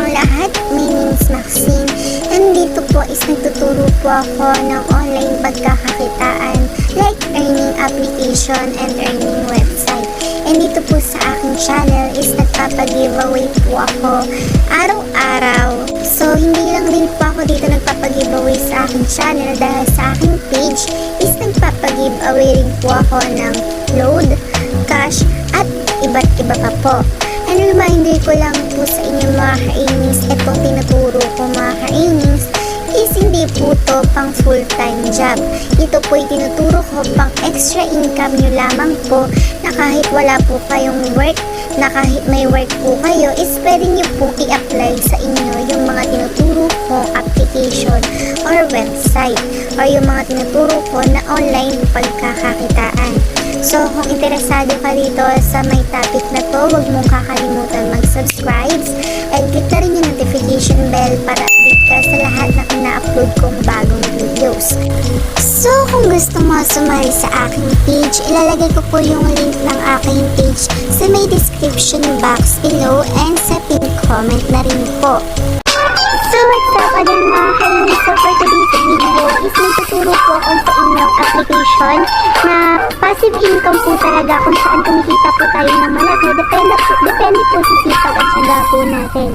pong lahat, my name is Maxine, and dito po is nagtuturo po ako ng online pagkakakitaan like earning application and earning website. And dito po sa aking channel is nagpapag-giveaway po ako araw-araw. So hindi lang din po ako dito nagpapag-giveaway sa aking channel, dahil sa aking page is nagpapag-giveaway rin po ako ng load, cash, at iba't iba pa po. And reminder ko lang po sa inyo mga ka-Amy's, itong tinuturo ko mga ka-Amy's is hindi po to pang full-time job. Ito po ay tinuturo ko pang extra income nyo lamang po, na kahit wala po kayong work, na kahit may work po kayo, is pwede nyo po i-apply sa inyo yung mga tinuturo ko application or website, or yung mga tinuturo ko na online pagkakakitaan. So, kung interesado ka dito sa may topic na to, huwag mong kakalimutan mag-subscribe and click na rin yung notification bell para update ka sa lahat na ina-upload kong bagong videos. So, kung gusto mo sumali sa aking page, ilalagay ko po yung link ng aking page sa may description box below and sa pinned comment na rin po. So what's up again mga ka-Amy's? So for today's video is nagtuturo po ako sa inyong application na passive income po talaga, kung saan kumikita po tayo ng malaki. Depende po sa sipag at syaga po natin.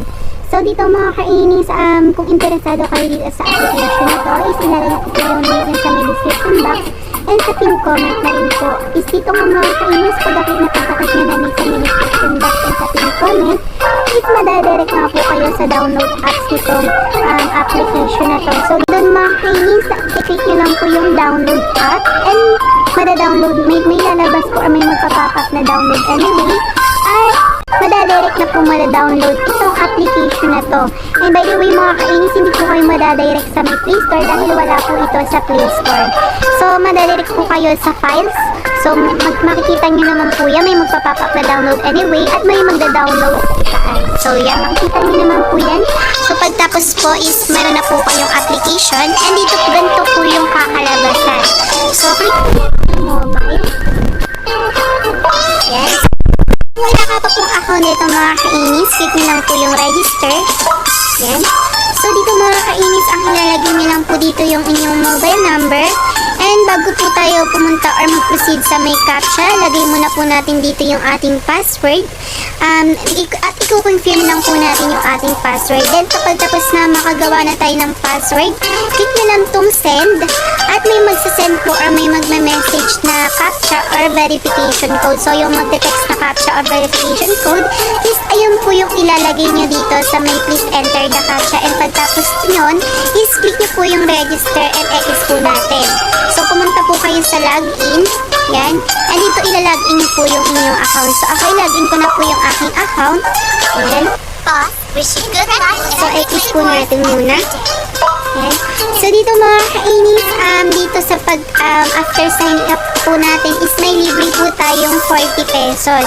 So dito mga ka-Amy's, kung interesado kayo dito sa application na to, is ilalagay ko po yung link sa may description box and sa pinned comment na rin po. Is dito mga ka-Amy's, pagkakit na pagkakit na namin sa may description box and sa pinned comment, is madadirect na po kayo sa download apps nitong application na to. So doon mga ka-Amy's, i-click nyo lang po yung download app and madadownload, may lalabas po or may magpa-pop up na download anyway, ay madadirect na po madadownload itong application na to. And by the way mga ka-Amy's, hindi po kayo madadirect sa may Play Store dahil wala po ito sa Play Store. So madadirect po kayo sa files. So makikita nyo naman po yan, may magpa-pop up na download anyway at may magda-download. So yan, makikita nyo naman po yan. So pagtapos po is meron na po kayong application and dito ganito po yung kakalabasan. So click mobile. Yes. Wala ka pa pong account nito mga ka-Amy's, click nyo lang po yung register. Yan. So dito mga ka-Amy's, ang ilalagay nyo lang po dito yung inyong mobile number. And bago po tayo pumunta or mag-proceed sa may captcha, lagay muna po natin dito yung ating password. At i-confirm lang po natin yung ating password. Then kapag tapos na makagawa na tayo ng password, click nyo lang tong send. At may magsasend po or may magme-message na captcha or verification code. So yung magte-text na captcha or verification code is ayun po yung ilalagay nyo dito sa may please enter the captcha. And pagtapos nyon, is click nyo po yung register and exit po natin. So pumunta po kayo sa login. Yan. And dito ilalagin nyo po yung inyong account. So ako ilagin ko na po yung aking account. Yan. So exit po natin muna. Yan. So dito mga ka-Amy's, dito sa after sign up po natin is may libre po tayong 40 pesos.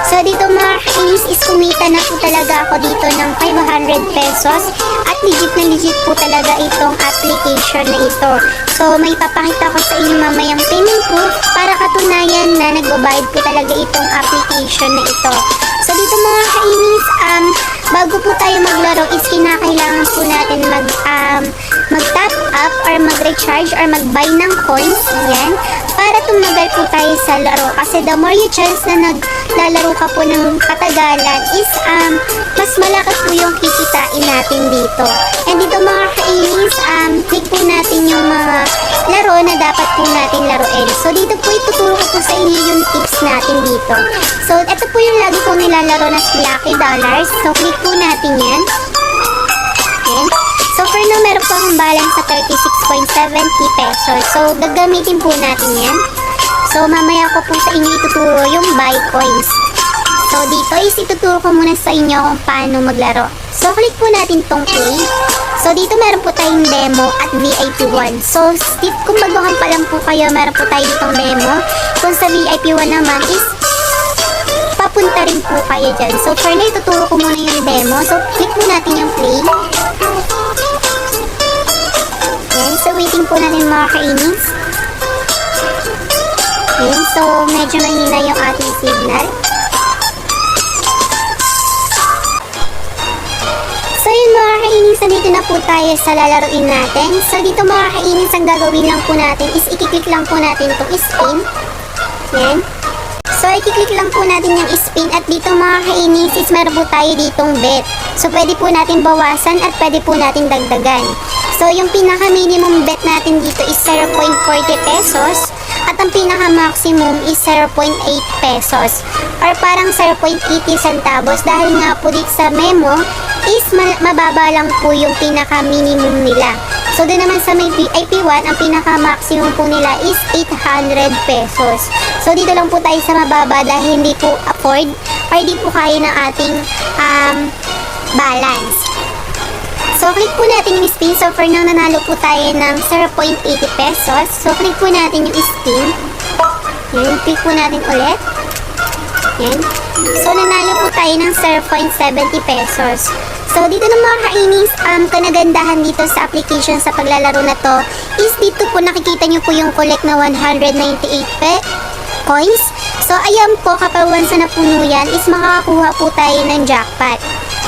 So dito mga ka-Amy's is kumita na po talaga ako dito ng 500 pesos at legit po talaga itong application na ito. So may papakita ko sa inyo mamayang payment proof para katunayan na nagbabayad po talaga itong application na ito. So dito mga ka-Amy's, bago po tayo maglaro is kinakailangan po natin mag-top up or mag-recharge or mag-buy ng coins. Yan. Para tumagal po tayo sa laro. Kasi the more you chance na naglalaro ka po ng katagalan is mas malaki po yung kikitain natin dito. And dito mga ka-Amy's, click po natin yung mga laro na dapat po natin laruin. So dito po ituturo ko po sa inyo yung tips natin dito. So ito po yung lagi kong nilalaro na Lucky Dollars. So click po natin yan. Okay. So for now, meron po akong balance sa 36.70 pesos. So gagamitin po natin yan. So mamaya ko po sa inyo ituturo yung buy coins. So dito is ituturo ko muna sa inyo kung paano maglaro. So click po natin tong play. So dito meron po tayong demo at VIP 1. So kung baguhan pa lang po kayo, meron po tayo ditong demo. Kung sa VIP 1 naman is papunta rin po kayo dyan. So for now, ituturo ko muna yung demo. So click po natin yung play. Yan. So waiting po natin mga ka-Amy's. Yan. So medyo mahina yung ating signal. So kainis, nandito na po tayo sa lalaruin natin. So dito mga kainis, ang gagawin lang po natin is ikiklik lang po natin itong spin. Yan. So ikiklik lang po natin yung spin at dito mga kainis is meron po tayo ditong bet. So pwede po natin bawasan at pwede po natin dagdagan. So yung pinaka minimum bet natin dito is 0.40 pesos. At ang pinaka-maximum is 0.8 pesos or parang 0.80 centavos dahil nga po dito sa memo is mababa lang po yung pinaka-minimum nila. So doon naman sa may VIP1, ang pinaka-maximum po nila is 800 pesos. So dito lang po tayo sa mababa dahil hindi po afford or hindi po kaya ng ating balance. So, click po natin yung spin. So, for now, nanalo po tayo ng 0.80 pesos. So, click po natin yung spin. Yan, click po natin ulit. Yan. So, nanalo po tayo ng 0.70 pesos. So, dito na mga kainis, kanagandahan dito sa application sa paglalaro na to is dito po nakikita nyo po yung collect na 198 coins. So, ayan po, kapag once na puno yan, is makakakuha po tayo ng jackpot.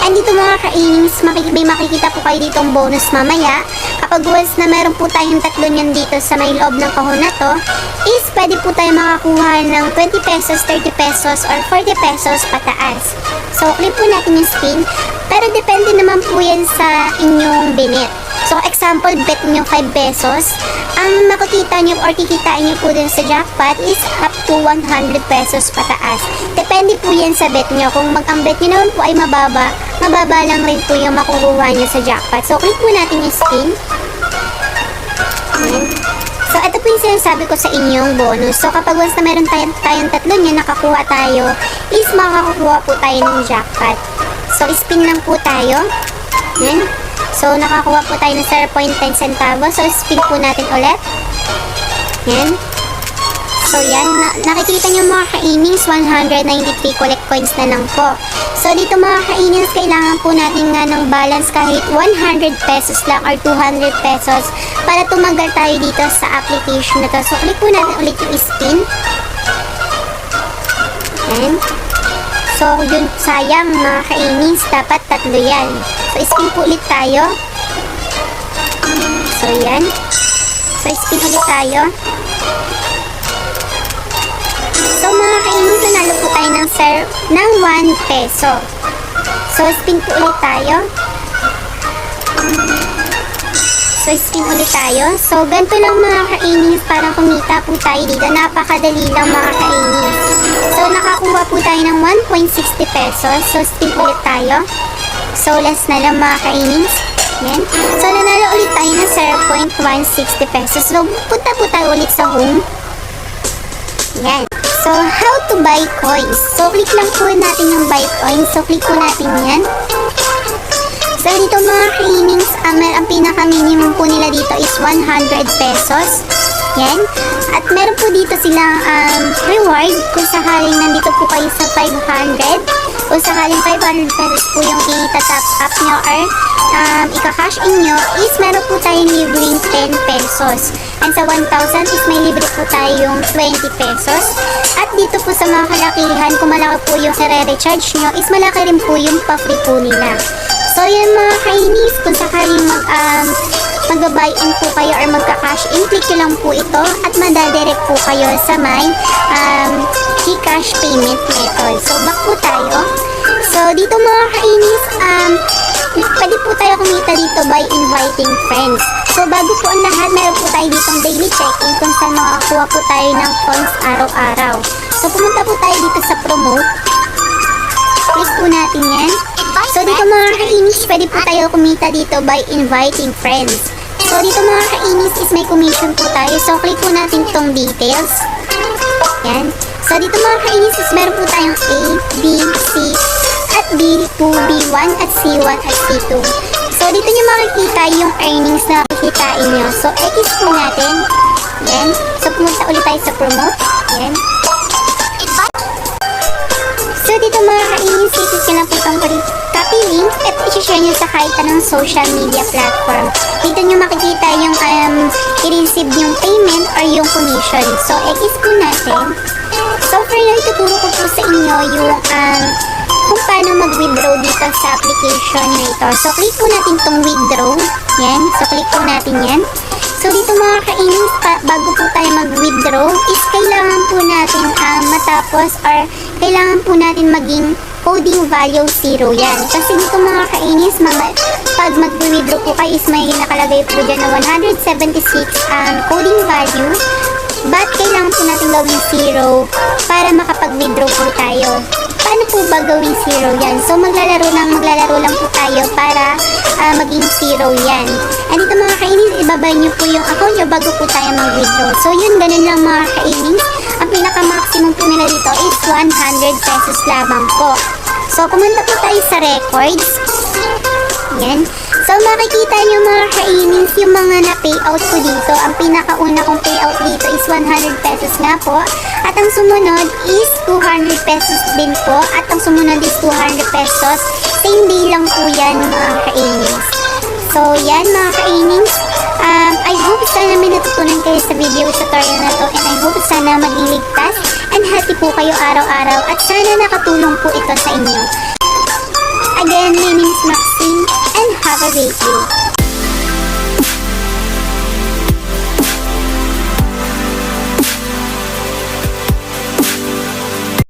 And dito mga kainis, may makikita po kayo ditong bonus mamaya. Kapag once na meron po tayong tatlo niyan dito sa may loob ng kahon na to, is pwede po tayo makakuha ng 20 pesos, 30 pesos, or 40 pesos pataas. So, click po natin yung spin. Pero depende naman po yan sa inyong binet. So, example, bet nyo 5 pesos. Ang makikita nyo or kikitain nyo po dun sa jackpot is up to 100 pesos pataas. Depende po yan sa bet nyo. Kung ang bet nyo naman po ay mababa, mababa lang rin po yung makukuha nyo sa jackpot. So, click po natin yung spin. So, ito po yung sinasabi ko sa inyong bonus. So, kapag once na meron tayong tatlo niya, nakakuha tayo, is makakuha po tayo ng jackpot. So, spin lang po tayo. Yan. So, nakakuha po tayo ng 0.10 centavos. So, spin po natin ulit. Yan. So, yan. Nakikita nyo mga kainings, 193 collect coins na lang po. So, dito mga kainings, kailangan po natin nga ng balance kahit 100 pesos lang or 200 pesos para tumagal tayo dito sa application na to. So, click po natin ulit yung spin. Yan. So, yun, sayang mga kainings, dapat tatlo yan. So, spin po ulit tayo. So, yan. So, spin ulit tayo. So, mga kainings, nanalo po tayo ng 1 peso. So, spin po ulit tayo. So, spin ulit tayo. So, ganito lang mga kainings para kumita po tayo dito. Napakadali lang mga kainings. So, nakakuha po tayo ng 1.60 pesos. So, spin ulit tayo. So, less na lang mga kainings. Yan. So, nanalo ulit tayo ng 0.160 pesos. So, punta po tayo ulit sa home. Yan. So, how to buy coins. So, click lang po natin yung buy coins. So, click po natin yan. So, dito mga kainings, ang pinaka-minimum po nila dito is 100 pesos. Yan. At meron po dito silang reward kung sakaling nandito po kayo sa 500. Kung sakaling 500 pesos po yung i-top up nyo or ika-cash in nyo, is meron po tayong libreng 10 pesos. And sa 1,000 is may libre po tayong 20 pesos. At dito po sa mga kalakihan, kung malaki po yung i-recharge nyo, is malaki rin po yung pa-free po nila. So yan mga kainis, kung sakaling magbabuy-in po kayo or magka-cash in, click nyo lang po ito at madadirect po kayo sa may Gcash payment method. So back po tayo. So dito mga kainis, pwede po tayo kumita dito by inviting friends. So bago po ang lahat, meron po tayo ditong daily check-in kung saan makakuha po tayo ng coins araw-araw. So pumunta po tayo dito sa promote. Click po natin yan. So dito mga kainis, pwede po tayo kumita dito by inviting friends. So dito mga kainis is may commission po tayo. So click po natin tong details. Yan. So dito mga kainis is meron po tayong A, B, C, at B2, B1, at C1, at C2. So dito nyo makikita yung earnings na kikitain nyo. So X po natin. Yan. So pumunta ulit tayo sa promote. Yan. So dito mga kainis, isis nyo lang po itong copy link at i-share nyo sa kahit anong social media platform. Dito nyo makikita yung i-receive yung payment or yung commission. So, X po natin. So, for now, ituturo ko po sa inyo yung kung paano mag-withdraw dito sa application na ito. So, click po natin tong withdraw. Yan. So, click po natin yan. So, dito mga ka-Amy's, bago po tayo mag-withdraw, is kailangan po natin matapos or kailangan po natin maging coding value 0 yan. Kasi dito mga ka-Amy's, pag mag-withdraw po kayo is may nakalagay po dyan na 176 coding value. But kailangan po natin gawin 0 para makapag-withdraw po tayo. Paano po ba gawin 0 yan? So maglalaro lang po tayo para maging 0 yan. And dito mga ka-Amy's, ibabay nyo po yung account nyo bago po tayo mag-withdraw. So yun, ganun lang mga ka-Amy's. Ang pinaka-maximum po nila dito is 100 pesos lamang po. So pumunta po tayo sa records. Yan. So, makikita nyo mga ka-Amy's yung mga na-payout ko dito. Ang pinakauna kong payout dito is 100 pesos nga po. At ang sumunod is 200 pesos din po. At ang sumunod is 200 pesos. Same day lang po yan mga ka-Amy's. So, yan mga ka-Amy's. I hope sana may natutunan kayo sa video tutorial na to. And I hope sana maging ligtas and happy po kayo araw-araw. At sana nakatulong po ito sa inyo. Again, my name is Maxine and have a great day.